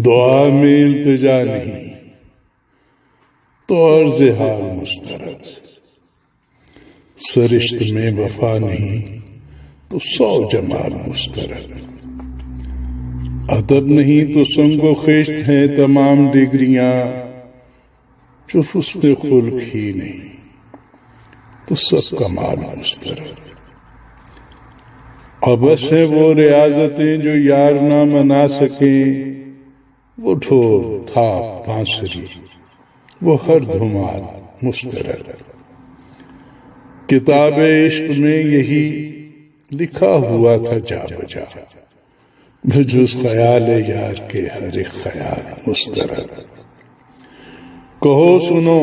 دعا میں التجا نہیں تو عرض حال مسترد، سرشت میں وفا نہیں تو 100 جمال مسترد، ادب نہیں تو سنگ و خشت ہیں تمام ڈگریاں، جو حسن خلق ہی نہیں تو سب کمال مسترد۔ ابس ہیں وہ ریاضتیں جو یار نہ منا سکیں، وہ ڈھول تھاپ بانسری وہ ہر دھمال مسترد۔ کتاب عشق میں یہی لکھا ہوا تھا جا بجا، بجز خیال یار کے ہر ایک خیال مسترد۔ کہو سنو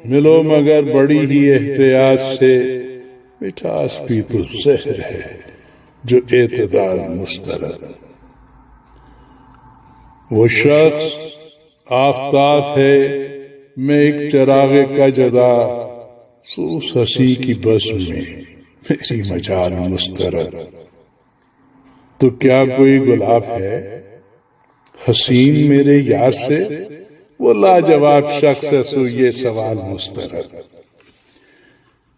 ملو مگر بڑی ہی احتیاط سے، مٹھاس بھی تو زہر ہے جو اعتدال مسترد۔ وہ شخص آفتاب ہے میں ایک چراغ کا جدا، سو اس ہنسی کی بزم میں میری مجال مسترد۔ تو کیا کوئی گلاب ہے حسین میرے یار سے، وہ لاجواب شخص ہے سو یہ سوال مسترد۔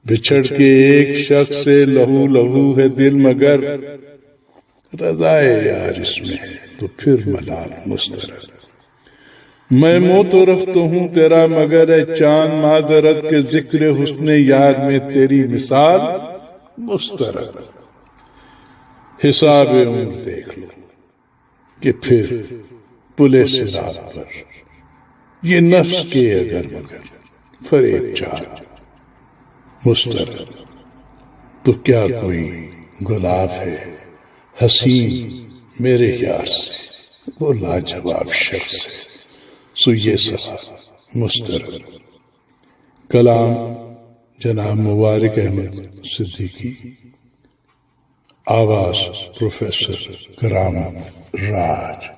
بچھڑ کے ایک شخص سے لہو لہو ہے دل، مگر رضائے یار اس میں ہے تو پھر ملال مسترد۔ میں موت و رفت ہوں تیرا مگر ہے چاند معذرت کے، ذکر حسن یار میں تیری مثال مسترد۔ حساب عمر دیکھ لو کہ پھر پلے صراط پر یہ نفس کے اگر مگر فریب چار مسترد۔ تو کیا کوئی گلاب ہے حسین میرے یار سے، وہ لاجواب شخص ہے سو یہ سوال مسترد۔ کلام جناب مبارک احمد صدیقی، آواز پروفیسر کرامت راج۔